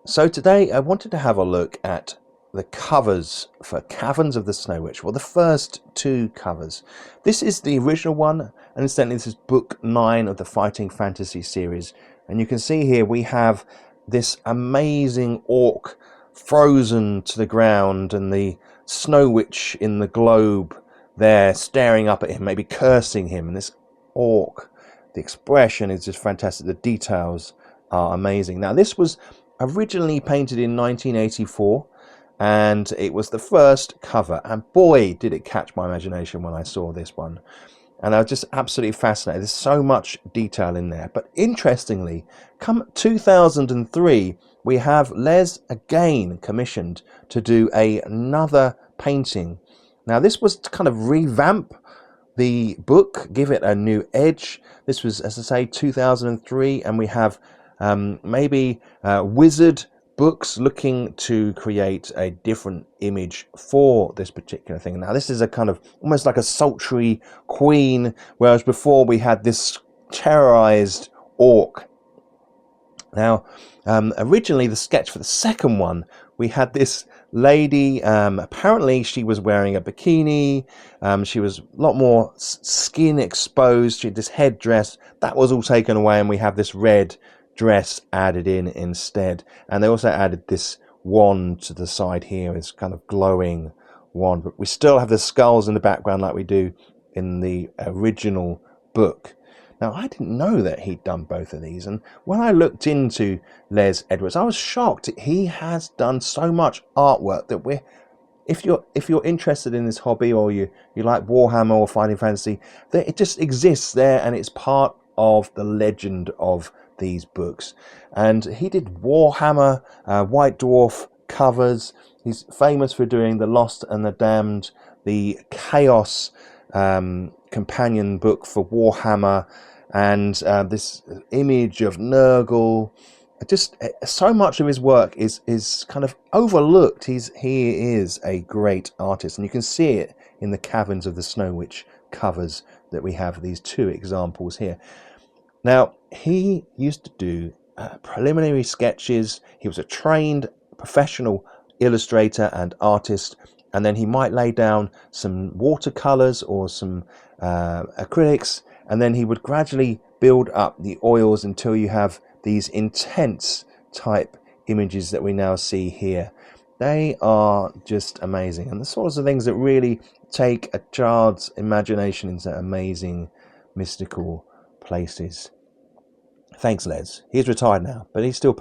So today I wanted to have a look at the covers for Caverns of the Snow Witch. Well, the first two covers. This is the original one, and incidentally this is book 9 of the Fighting Fantasy series. And you can see here we have this amazing orc frozen to the ground, and the Snow Witch in the globe there staring up at him, maybe cursing him. And this orc, the expression is just fantastic. The details are amazing. Now this was originally painted in 1984, and it was the first cover, and boy did it catch my imagination when I saw this one, and I was just absolutely fascinated. There's so much detail in there. But interestingly, come 2003 we have Les again commissioned to do another painting. Now this was to kind of revamp the book, give it a new edge. This was, as I say, 2003, and we have maybe Wizard Books looking to create a different image for this particular thing. Now this is a kind of almost like a sultry queen, whereas before we had this terrorized orc. Now originally the sketch for the second one, we had this lady, apparently she was wearing a bikini, she was a lot more skin exposed, she had this headdress, that was all taken away, and we have this red dress added in instead. And they also added this wand to the side here, this kind of glowing wand, but we still have the skulls in the background like we do in the original book. Now I didn't know that he'd done both of these, and when I looked into Les Edwards I was shocked. He has done so much artwork that if you're interested in this hobby, or you like Warhammer or Fighting Fantasy, that it just exists there, and it's part of the legend of these books. And he did Warhammer, White Dwarf covers. He's famous for doing The Lost and the Damned, the Chaos companion book for Warhammer, and this image of Nurgle. Just so much of his work is kind of overlooked. He is a great artist, and you can see it in the Caverns of the Snow Witch covers that we have these two examples here. Now, he used to do preliminary sketches. He was a trained professional illustrator and artist, and then he might lay down some watercolors or some acrylics, and then he would gradually build up the oils until you have these intense type images that we now see here. They are just amazing, and the sorts of things that really take a child's imagination into amazing mystical places. Thanks, Les. He's retired now, but he's still